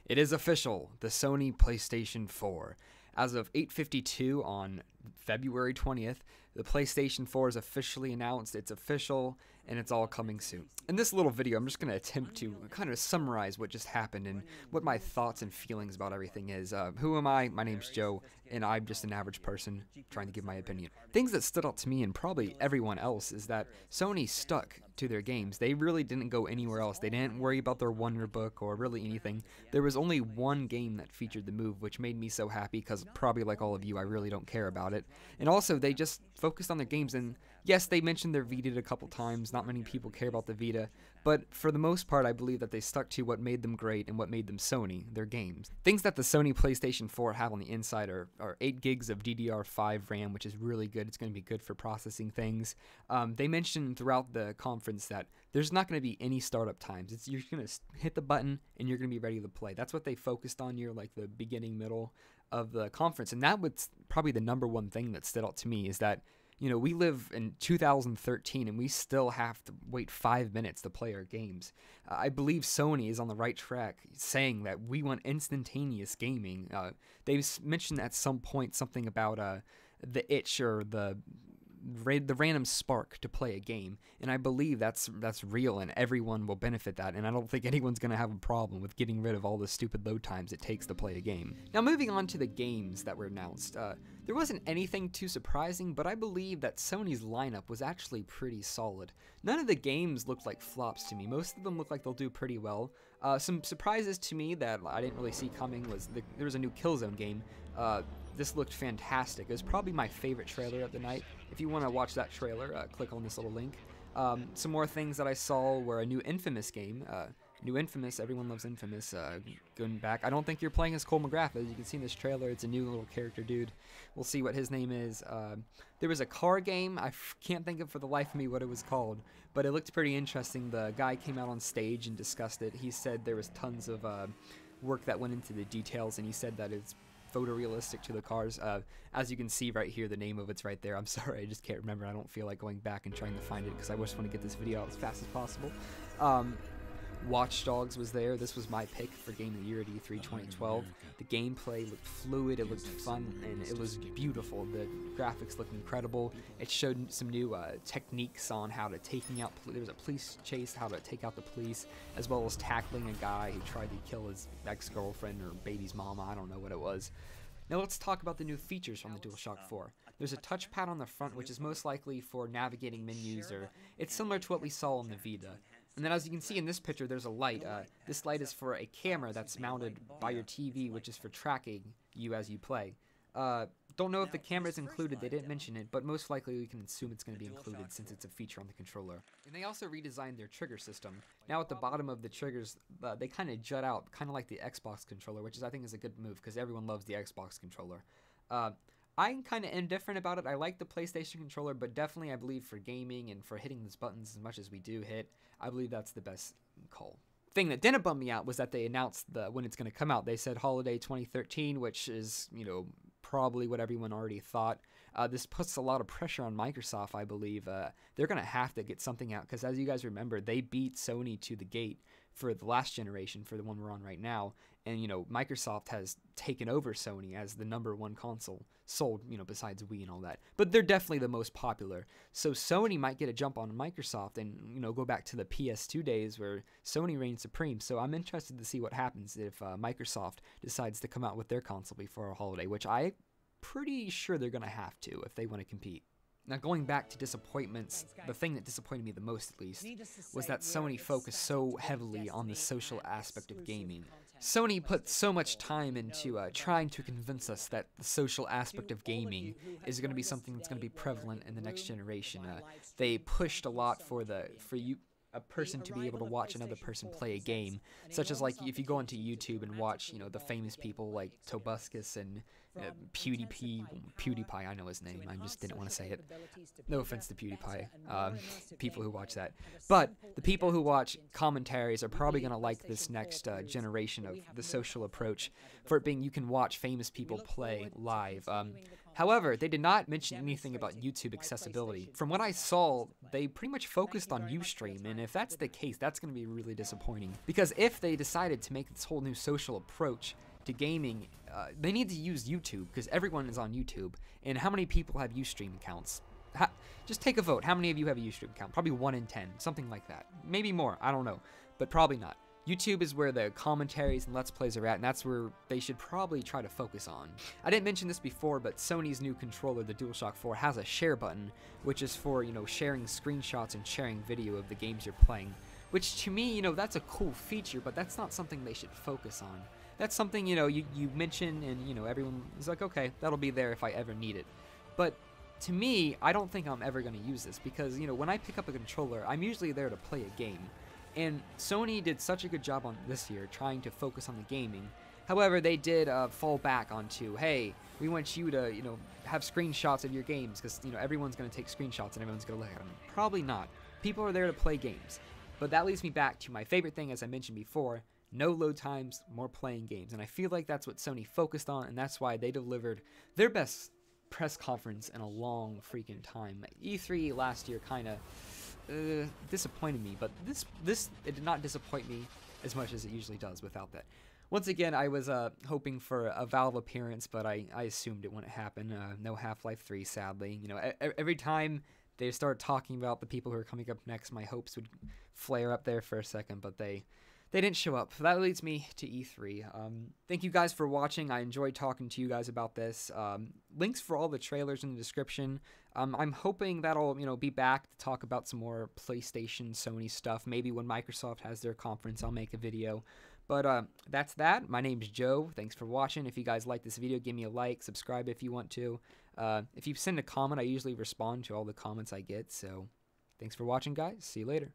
It is official, the Sony PlayStation 4. As of 8:52 on February 20th, the PlayStation 4 is officially announced. It's official, and it's all coming soon. In this little video, I'm just going to attempt to kind of summarize what just happened and what my thoughts and feelings about everything is. Who am I? My name's Joe, and I'm just an average person trying to give my opinion. Things that stood out to me and probably everyone else is that Sony stuck to their games. They really didn't go anywhere else. They didn't worry about their Wonder Book or really anything. There was only one game that featured the Move, which made me so happy because probably like all of you, I really don't care about it. And also, they just focused on their games, and yes, they mentioned their Vita a couple times. Not many people care about the Vita, but for the most part, I believe that they stuck to what made them great and what made them Sony, their games. Things that the Sony PlayStation 4 have on the inside are 8 gigs of DDR5 RAM, which is really good. It's going to be good for processing things. They mentioned throughout the conference that there's not going to be any startup times. You're going to hit the button and you're going to be ready to play. That's what they focused on near like the beginning, middle of the conference, and that was probably the number one thing that stood out to me is that, you know, we live in 2013 and we still have to wait 5 minutes to play our games. I believe Sony is on the right track saying that we want instantaneous gaming. They mentioned at some point something about the itch or the random spark to play a game, and I believe that's real and everyone will benefit that, and I don't think anyone's going to have a problem with getting rid of all the stupid load times it takes to play a game. Now moving on to the games that were announced, there wasn't anything too surprising, but I believe that Sony's lineup was actually pretty solid. None of the games looked like flops to me. Most of them look like they'll do pretty well. Some surprises to me that I didn't really see coming was there was a new Killzone game. This looked fantastic. It was probably my favorite trailer of the night. If you want to watch that trailer, click on this little link. Some more things that I saw were a new Infamous game. New Infamous, everyone loves Infamous. Going back, I don't think you're playing as Cole McGrath. As you can see in this trailer, it's a new little character dude. We'll see what his name is. There was a car game. I can't think of for the life of me what it was called, but it looked pretty interesting. The guy came out on stage and discussed it. He said there was tons of work that went into the details, and he said that it's photorealistic to the cars. As you can see right here, the name of it's right there. I'm sorry, I just can't remember. I don't feel like going back and trying to find it because I just want to get this video out as fast as possible. Watch Dogs was there. This was my pick for Game of the Year at E3 2012. The gameplay looked fluid, it looked fun, and it was beautiful. The graphics looked incredible. It showed some new techniques on how to taking out, there was a police chase, how to take out the police, as well as tackling a guy who tried to kill his ex-girlfriend or baby's mama, I don't know what it was. Now let's talk about the new features from the DualShock 4. There's a touchpad on the front, which is most likely for navigating menus, or it's similar to what we saw on the Vita. And then as you can see in this picture, there's a light. This light is for a camera that's mounted by your TV, which is for tracking you as you play. Don't know if the camera is included, they didn't mention it, but most likely we can assume it's going to be included since it's a feature on the controller. And they also redesigned their trigger system. Now at the bottom of the triggers, they kind of jut out, kind of like the Xbox controller, which I think is a good move because everyone loves the Xbox controller. I'm kind of indifferent about it. I like the PlayStation controller, but definitely I believe for gaming and for hitting these buttons as much as we do hit, I believe that's the best call. Thing that didn't bum me out was that they announced when it's going to come out. They said holiday 2013, which is, you know, probably what everyone already thought. This puts a lot of pressure on Microsoft, I believe. They're going to have to get something out because, as you guys remember, they beat Sony to the gate for the last generation, for the one we're on right now. And, you know, Microsoft has taken over Sony as the #1 console sold, you know, besides Wii and all that. But they're definitely the most popular. So Sony might get a jump on Microsoft and, you know, go back to the PS2 days where Sony reigned supreme. So I'm interested to see what happens if Microsoft decides to come out with their console before a holiday, which I'm pretty sure they're going to have to if they want to compete. Now going back to disappointments, the thing that disappointed me the most at least was that Sony focused so heavily on the social aspect of gaming. Sony put so much time into trying to convince us that the social aspect of gaming is going to be something that's going to be prevalent in the next generation. They pushed a lot for a person to be able to watch another person play a game, such as like if you go onto YouTube and watch, you know, the famous people like Tobuscus and PewDiePie, I know his name, I just didn't want to say it. No offense to PewDiePie, people who watch that. But the people who watch commentaries are probably going to like this next generation of the social approach, for it being you can watch famous people play live. However, they did not mention anything about YouTube accessibility. From what I saw, they pretty much focused on Ustream, and if that's the case, that's going to be really disappointing. Because if they decided to make this whole new social approach to gaming, they need to use YouTube, because everyone is on YouTube. And how many people have Ustream accounts? Just take a vote. How many of you have a Ustream account? Probably 1 in 10, something like that. Maybe more, I don't know, but probably not. YouTube is where the commentaries and Let's Plays are at, and that's where they should probably try to focus on. I didn't mention this before, but Sony's new controller, the DualShock 4, has a share button, which is for, sharing screenshots and sharing video of the games you're playing. Which, to me, that's a cool feature, but that's not something they should focus on. That's something, you mention, and, everyone is like, okay, that'll be there if I ever need it. But to me, I don't think I'm ever going to use this, because, when I pick up a controller, I'm usually there to play a game. And Sony did such a good job on this year trying to focus on the gaming. However, they did fall back onto, hey, we want you to, have screenshots of your games, because, everyone's going to take screenshots and everyone's going to look at them. Probably not. People are there to play games. But that leads me back to my favorite thing, as I mentioned before, no load times, more playing games. And I feel like that's what Sony focused on, and that's why they delivered their best press conference in a long freaking time. E3 last year kind of disappointed me, but this it did not disappoint me as much as it usually does without that. Once again, I was hoping for a Valve appearance, but I assumed it wouldn't happen. No Half-Life 3, sadly. Every time they start talking about the people who are coming up next, my hopes would flare up there for a second, but they didn't show up. That leads me to E3. Thank you guys for watching. I enjoyed talking to you guys about this. Links for all the trailers in the description. I'm hoping that'll be back to talk about some more PlayStation, Sony stuff. Maybe when Microsoft has their conference, I'll make a video. But that's that. My name's Joe. Thanks for watching. If you guys like this video, give me a like. Subscribe if you want to. If you send a comment, I usually respond to all the comments I get. So thanks for watching, guys. See you later.